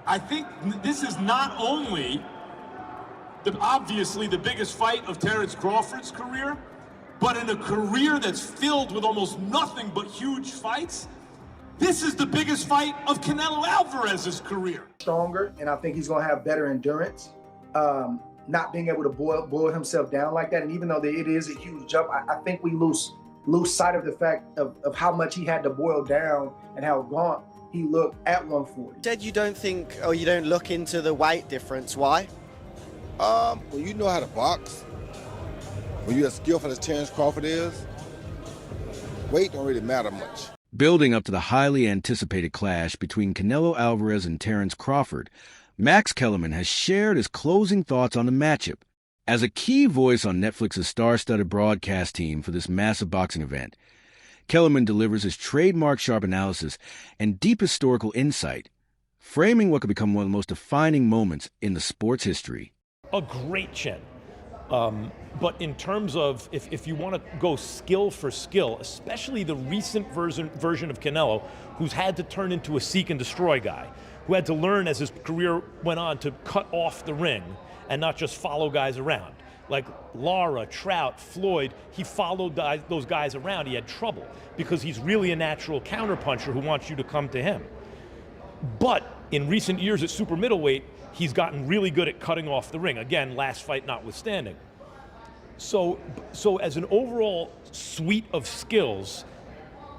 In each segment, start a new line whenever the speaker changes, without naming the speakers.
I think this is not only obviously the biggest fight of Terence Crawford's career, but in a career that's filled with almost nothing but huge fights, this is the biggest fight of Canelo Alvarez's career.
Stronger, and I think he's going to have better endurance. Not being able to boil himself down like that, and even though it is a huge jump, I think we lose sight of the fact of how much he had to boil down and how gaunt he looked at 140.
Said you don't think, or you don't look into the weight difference. Why?
Well, you know how to box. When you're as skillful as Terence Crawford is, weight don't really matter much.
Building up to the highly anticipated clash between Canelo Alvarez and Terence Crawford, Max Kellerman has shared his closing thoughts on the matchup. As a key voice on Netflix's star-studded broadcast team for this massive boxing event, Kellerman delivers his trademark sharp analysis and deep historical insight, framing what could become one of the most defining moments in the sport's history.
A great chin. But in terms of, if you want to go skill for skill, especially the recent version of Canelo, who's had to turn into a seek and destroy guy, who had to learn as his career went on to cut off the ring and not just follow guys around. Like Lara, Trout, Floyd, he followed those guys around. He had trouble because he's really a natural counterpuncher who wants you to come to him. But in recent years at super middleweight, he's gotten really good at cutting off the ring. Again, last fight notwithstanding. So as an overall suite of skills,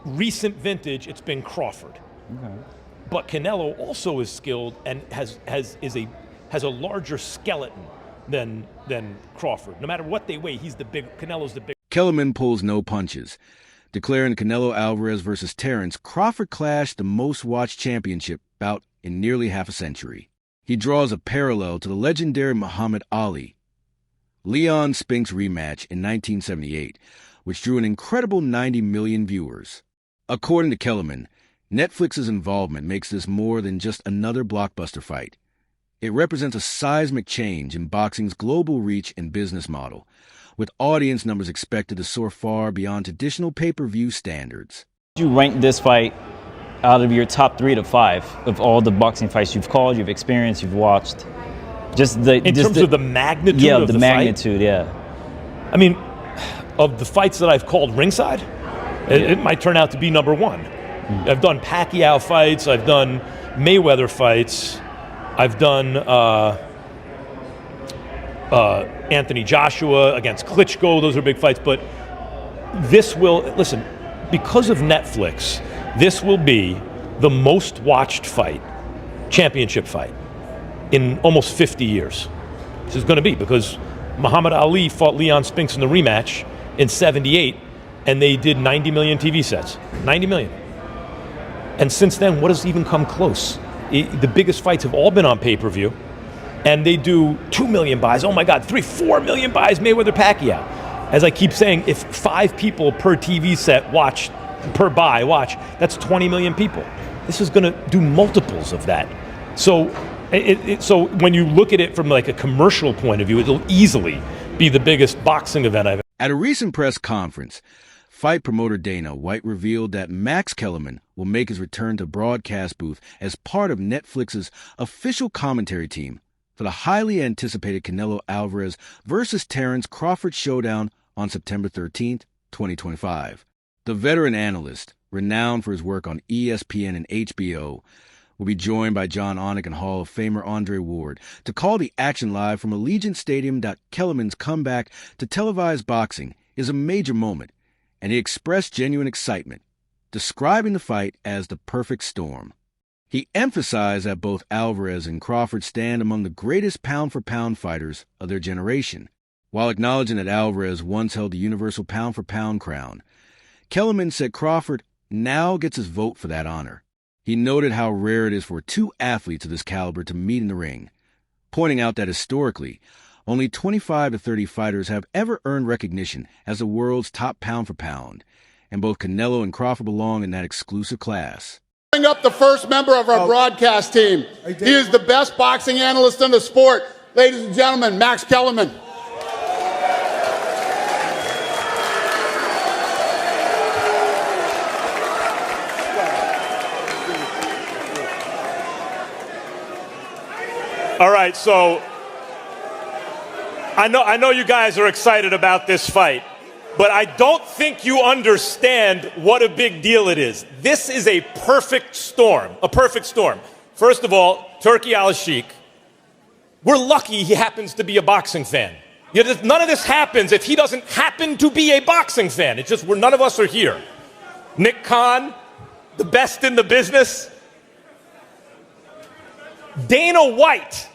recent vintage, it's been Crawford. Okay. But Canelo also is skilled and has a larger skeleton than Crawford. No matter what they weigh, Canelo's the big.
Kellerman pulls no punches, declaring Canelo Alvarez versus Terence Crawford clash the most-watched championship bout in nearly half a century. He draws a parallel to the legendary Muhammad Ali Leon Spinks rematch in 1978, which drew an incredible 90 million viewers. According to Kellerman, Netflix's involvement makes this more than just another blockbuster fight. It represents a seismic change in boxing's global reach and business model, with audience numbers expected to soar far beyond traditional pay-per-view standards.
You rank this fight out of your top 3 to 5 of all the boxing fights you've called, you've experienced, you've watched?
In terms of the magnitude of the
magnitude,
fight?
Yeah.
I mean, of the fights that I've called ringside, it might turn out to be number 1. Mm-hmm. I've done Pacquiao fights, I've done Mayweather fights, I've done Anthony Joshua against Klitschko, those are big fights, but this will, listen, because of Netflix, this will be the most watched fight, championship fight, in almost 50 years. This is going to be because Muhammad Ali fought Leon Spinks in the rematch in 78, and they did 90 million TV sets. 90 million. And since then, what has even come close? The biggest fights have all been on pay-per-view, and they do 2 million buys. Oh my God, 4 million buys, Mayweather Pacquiao. As I keep saying, if 5 people per TV set watch, that's 20 million people. This is going to do multiples of that. So when you look at it from like a commercial point of view, it'll easily be the biggest boxing event I've ever.
At a recent press conference, fight promoter Dana White revealed that Max Kellerman will make his return to broadcast booth as part of Netflix's official commentary team for the highly anticipated Canelo Alvarez versus Terence Crawford Showdown on September 13th, 2025. The veteran analyst, renowned for his work on ESPN and HBO, will be joined by John Onek and Hall of Famer Andre Ward to call the action live from Allegiant Stadium. Kellerman's comeback to televised boxing is a major moment, and he expressed genuine excitement, describing the fight as the perfect storm. He emphasized that both Alvarez and Crawford stand among the greatest pound-for-pound fighters of their generation, while acknowledging that Alvarez once held the universal pound-for-pound crown. Kellerman said Crawford now gets his vote for that honor. He noted how rare it is for 2 athletes of this caliber to meet in the ring, pointing out that historically, only 25 to 30 fighters have ever earned recognition as the world's top pound-for-pound, and both Canelo and Crawford belong in that exclusive class.
Bring up the first member of our broadcast team. He is the best boxing analyst in the sport. Ladies and gentlemen, Max Kellerman.
All right, so I know you guys are excited about this fight, but I don't think you understand what a big deal it is. This is a perfect storm, a perfect storm. First of all, Turki Al-Sheikh, we're lucky he happens to be a boxing fan. None of this happens if he doesn't happen to be a boxing fan. It's just none of us are here. Nick Khan, the best in the business. Dana White.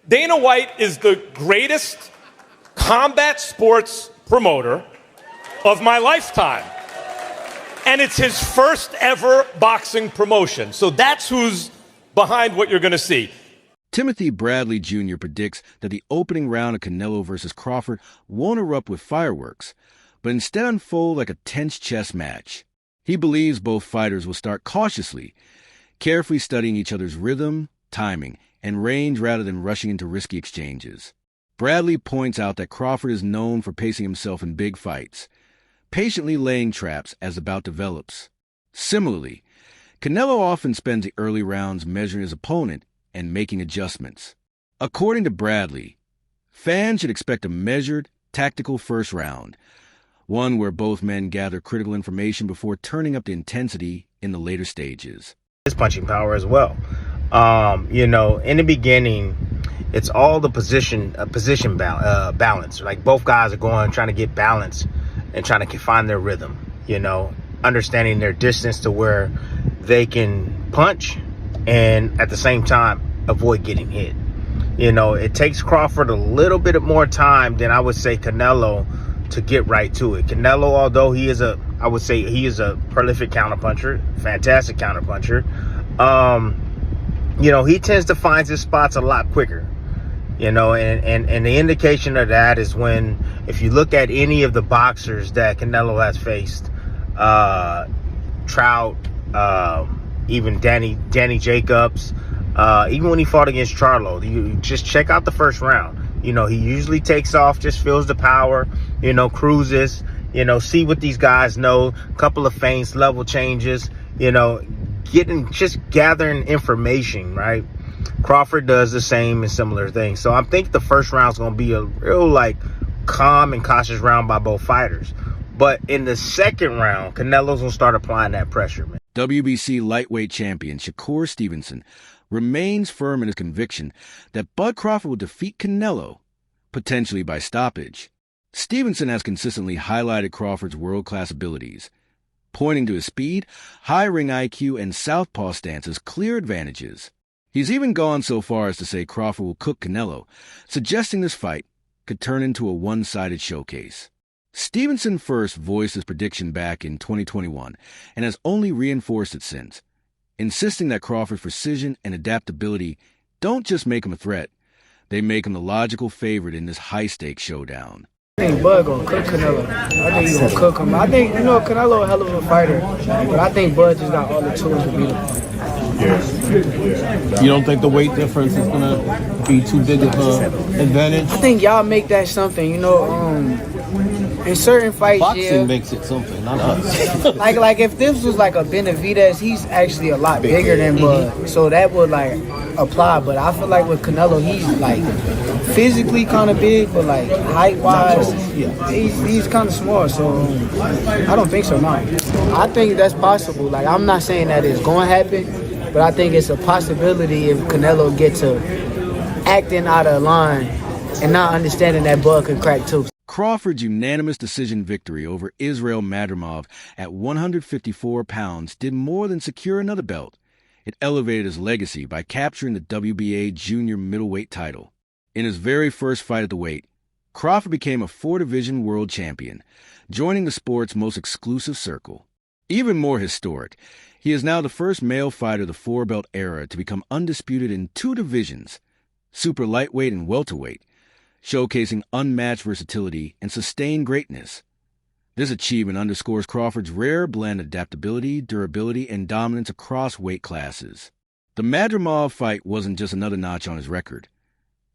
Dana White is the greatest combat sports promoter of my lifetime. And it's his first ever boxing promotion. So that's who's behind what you're going to see.
Timothy Bradley Jr. predicts that the opening round of Canelo versus Crawford won't erupt with fireworks, but instead unfold like a tense chess match. He believes both fighters will start cautiously, carefully studying each other's rhythm, timing, and range rather than rushing into risky exchanges. Bradley points out that Crawford is known for pacing himself in big fights, patiently laying traps as the bout develops. Similarly, Canelo often spends the early rounds measuring his opponent and making adjustments. According to Bradley, fans should expect a measured, tactical first round, one where both men gather critical information before turning up the intensity in the later stages.
His punching power as well. In the beginning, it's all the position balance. Like both guys are trying to get balance and trying to find their rhythm, understanding their distance to where they can punch and at the same time avoid getting hit. It takes Crawford a little bit more time than I would say Canelo to get right to it. Canelo, although he is a prolific counterpuncher, fantastic counterpuncher, he tends to find his spots a lot quicker. And the indication of that is if you look at any of the boxers that Canelo has faced, Trout, even Danny Jacobs, even when he fought against Charlo, you just check out the first round. He usually takes off, just feels the power, cruises, see what these guys know, couple of feints, level changes, gathering information, right? Crawford does the same and similar things. So I think the first round is going to be a real calm and cautious round by both fighters. But in the second round, Canelo's going to start applying that pressure, man.
WBC lightweight champion Shakur Stevenson remains firm in his conviction that Bud Crawford will defeat Canelo, potentially by stoppage. Stevenson has consistently highlighted Crawford's world-class abilities, pointing to his speed, high ring IQ, and southpaw stance as clear advantages. He's even gone so far as to say Crawford will cook Canelo, suggesting this fight could turn into a one-sided showcase. Stevenson first voiced his prediction back in 2021 and has only reinforced it since, insisting that Crawford's precision and adaptability don't just make him a threat, they make him the logical favorite in this high-stakes showdown.
I think Bud gonna cook Canelo. I think he's gonna cook him. I think, Canelo a hell of a fighter, but I think Bud just got all the tools to beat him.
You don't think the weight difference is gonna be too big of an advantage?
I think y'all make that something, in certain fights,
boxing makes it something, not us.
like if this was like a Benavidez, he's actually a lot bigger than Bud, so that would apply. But I feel like with Canelo, he's physically kind of big, but height-wise, he's kind of small. So I don't think so. No, I think that's possible. I'm not saying that it's going to happen, but I think it's a possibility if Canelo gets to acting out of line and not understanding that Bud can crack too.
Crawford's unanimous decision victory over Israel Madrimov at 154 pounds did more than secure another belt. It elevated his legacy by capturing the WBA junior middleweight title. In his very first fight at the weight, Crawford became a 4-division world champion, joining the sport's most exclusive circle. Even more historic, he is now the first male fighter of the 4-belt era to become undisputed in 2 divisions, super lightweight and welterweight, showcasing unmatched versatility and sustained greatness. This achievement underscores Crawford's rare blend of adaptability, durability, and dominance across weight classes. The Madrimov fight wasn't just another notch on his record.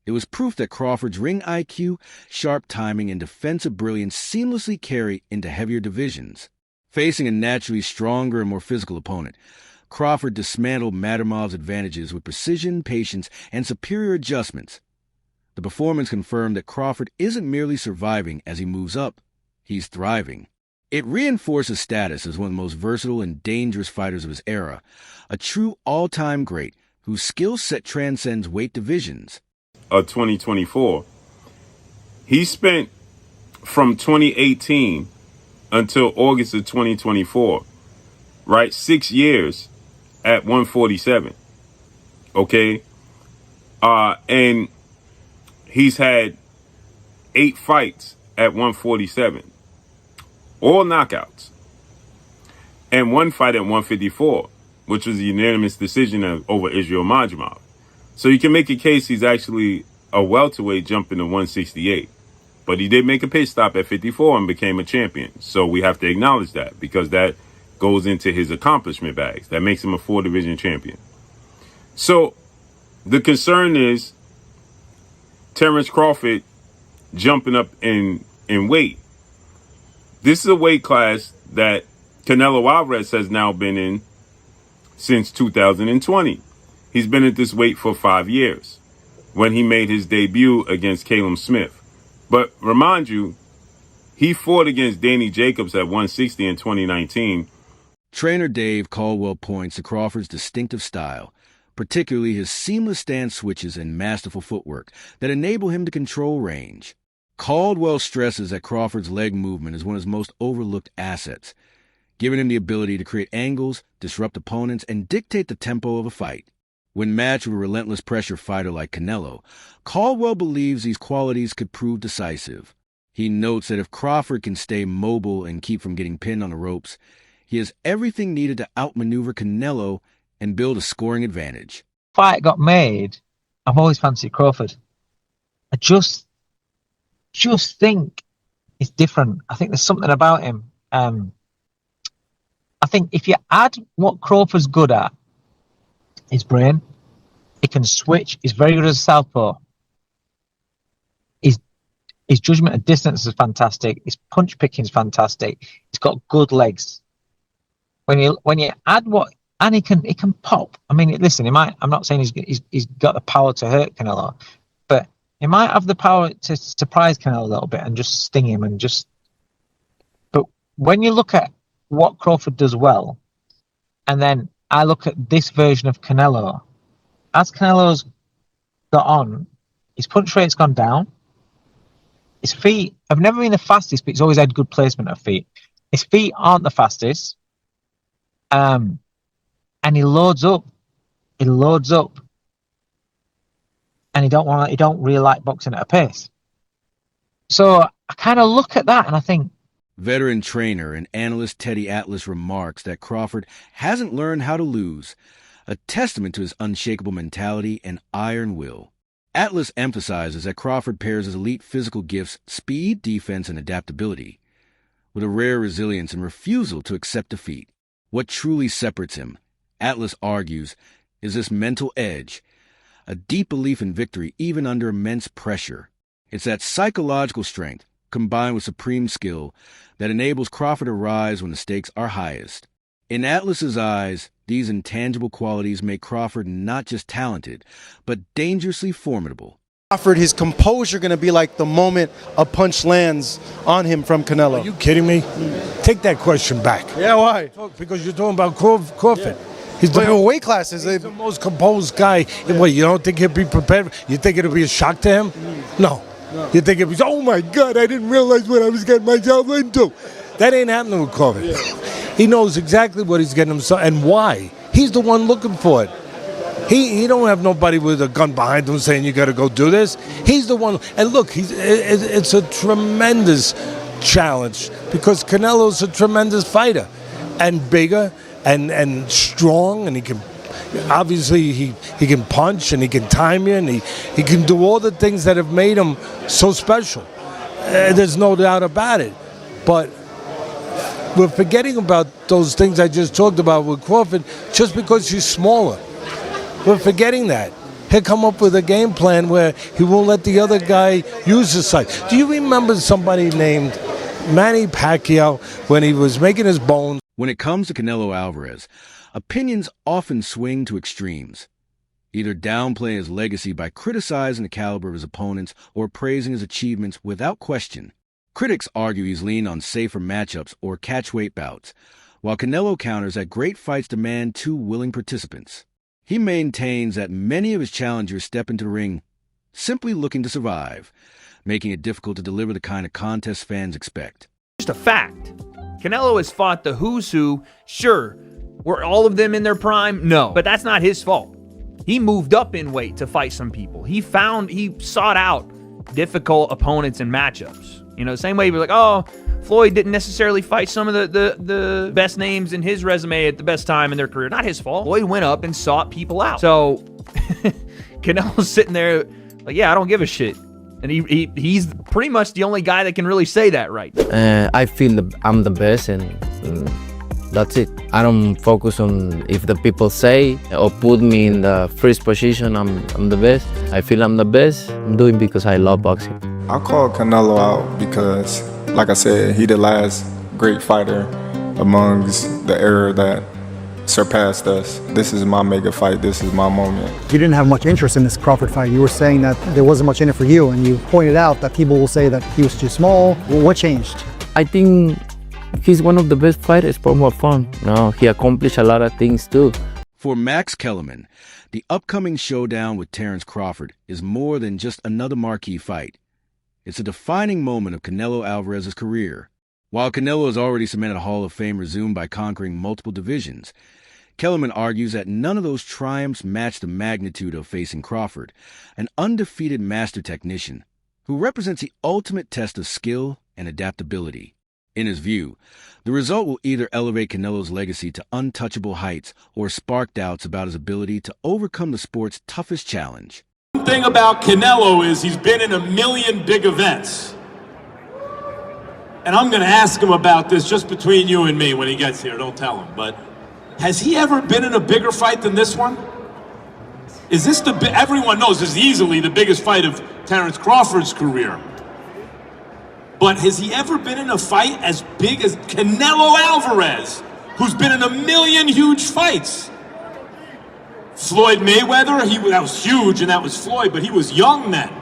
It was proof that Crawford's ring IQ, sharp timing, and defensive brilliance seamlessly carry into heavier divisions. Facing a naturally stronger and more physical opponent, Crawford dismantled Madamov's advantages with precision, patience, and superior adjustments. The performance confirmed that Crawford isn't merely surviving as he moves up, he's thriving. It reinforced his status as one of the most versatile and dangerous fighters of his era, a true all-time great whose skill set transcends weight divisions.
2024. He spent from 2018 until August of 2024, right? 6 years at 147. Okay? And he's had 8 fights at 147. All knockouts. And 1 fight at 154, which was a unanimous decision over Israel Majimov. So you can make a case he's actually a welterweight jumping to 168. But he did make a pit stop at 54 and became a champion. So we have to acknowledge that because that goes into his accomplishment bags. That makes him a 4-division champion. So the concern is Terence Crawford jumping up in weight. This is a weight class that Canelo Alvarez has now been in since 2020. He's been at this weight for 5 years when he made his debut against Caleb Smith. But remind you, he fought against Danny Jacobs at 160 in 2019.
Trainer Dave Caldwell points to Crawford's distinctive style, particularly his seamless stance switches and masterful footwork that enable him to control range. Caldwell stresses that Crawford's leg movement is one of his most overlooked assets, giving him the ability to create angles, disrupt opponents, and dictate the tempo of a fight. When matched with a relentless pressure fighter like Canelo, Caldwell believes these qualities could prove decisive. He notes that if Crawford can stay mobile and keep from getting pinned on the ropes, he has everything needed to outmaneuver Canelo and build a scoring advantage.
Fight got made, I've always fancied Crawford. I just think it's different. I think there's something about him. I think if you add what Crawford's good at, his brain, he can switch, he's very good as a southpaw. His judgment of distance is fantastic, his punch picking is fantastic, he's got good legs. When you add what, and he can pop. I mean, listen, I'm not saying he's got the power to hurt Canelo, but he might have the power to surprise Canelo a little bit and just sting him but when you look at what Crawford does well, and then I look at this version of Canelo, as Canelo's got on, his punch rate's gone down. His feet have never been the fastest, but he's always had good placement of feet. His feet aren't the fastest. And he loads up. And he don't really like boxing at a pace. So I kind of look at that and I think,
veteran trainer and analyst Teddy Atlas remarks that Crawford hasn't learned how to lose, a testament to his unshakable mentality and iron will. Atlas emphasizes that Crawford pairs his elite physical gifts, speed, defense, and adaptability, with a rare resilience and refusal to accept defeat. What truly separates him, Atlas argues, is this mental edge, a deep belief in victory even under immense pressure. It's that psychological strength, combined with supreme skill, that enables Crawford to rise when the stakes are highest. In Atlas's eyes, these intangible qualities make Crawford not just talented, but dangerously formidable.
Crawford, his composure going to be like the moment a punch lands on him from Canelo.
Are you kidding me? Take that question back.
Yeah, why?
Because you're talking about Crawford.
Yeah.
He's
the weight classes.
He's the most composed guy. Yeah. What, you don't think he'll be prepared? You think it'll be a shock to him? No. You think it was, oh my God, I didn't realize what I was getting myself into. That ain't happening with Crawford. Yeah. He knows exactly what he's getting himself and why. He's the one looking for it. He don't have nobody with a gun behind him saying you got to go do this. He's the one. And look, it's a tremendous challenge because Canelo's a tremendous fighter and bigger and strong, and he can. Obviously, he can punch and he can time you and he can do all the things that have made him so special. There's no doubt about it. But we're forgetting about those things I just talked about with Crawford just because he's smaller. We're forgetting that. He'll come up with a game plan where he won't let the other guy use his size. Do you remember somebody named Manny Pacquiao when he was making his bones?
When it comes to Canelo Alvarez, opinions often swing to extremes. Either downplay his legacy by criticizing the caliber of his opponents or praising his achievements without question. Critics argue he's leaned on safer matchups or catchweight bouts, while Canelo counters that great fights demand two willing participants. He maintains that many of his challengers step into the ring simply looking to survive, making it difficult to deliver the kind of contest fans expect.
Just a fact. Canelo has fought the who's who. Sure, were all of them in their prime? No, but that's not his fault. He moved up in weight to fight some people. He sought out difficult opponents and matchups. You know, same way we're like, oh, Floyd didn't necessarily fight some of the best names in his resume at the best time in their career. Not his fault. Floyd went up and sought people out. So Canelo's sitting there like, yeah, I don't give a shit. And he's pretty much the only guy that can really say that right.
I feel I'm the best, and that's it. I don't focus on if the people say or put me in the first position, I'm the best. I feel I'm the best. I'm doing because I love boxing.
I call Canelo out because, like I said, he the last great fighter amongst the era that surpassed us. This is my mega fight. This is my moment.
You didn't have much interest in this Crawford fight. You were saying that there wasn't much in it for you, and you pointed out that people will say that he was too small. What changed?
I think he's one of the best fighters for more fun. No, he accomplished a lot of things too.
For Max Kellerman, the upcoming showdown with Terence Crawford is more than just another marquee fight. It's a defining moment of Canelo Alvarez's career. While Canelo has already cemented a Hall of Fame resume by conquering multiple divisions, Kellerman argues that none of those triumphs match the magnitude of facing Crawford, an undefeated master technician who represents the ultimate test of skill and adaptability. In his view, the result will either elevate Canelo's legacy to untouchable heights or spark doubts about his ability to overcome the sport's toughest challenge.
One thing about Canelo is he's been in a million big events. And I'm going to ask him about this just between you and me when he gets here. Don't tell him. But has he ever been in a bigger fight than this one? Is this everyone knows this is easily the biggest fight of Terence Crawford's career. But has he ever been in a fight as big as Canelo Alvarez, who's been in a million huge fights? Floyd Mayweather, that was huge, and that was Floyd, but he was young then.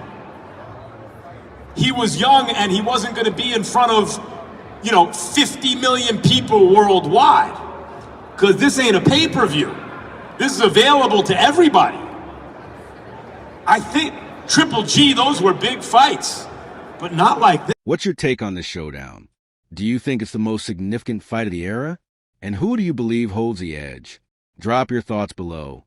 He was young, and he wasn't going to be in front of, 50 million people worldwide. Because this ain't a pay-per-view. This is available to everybody. I think Triple G, those were big fights, but not like this.
What's your take on this showdown? Do you think it's the most significant fight of the era? And who do you believe holds the edge? Drop your thoughts below.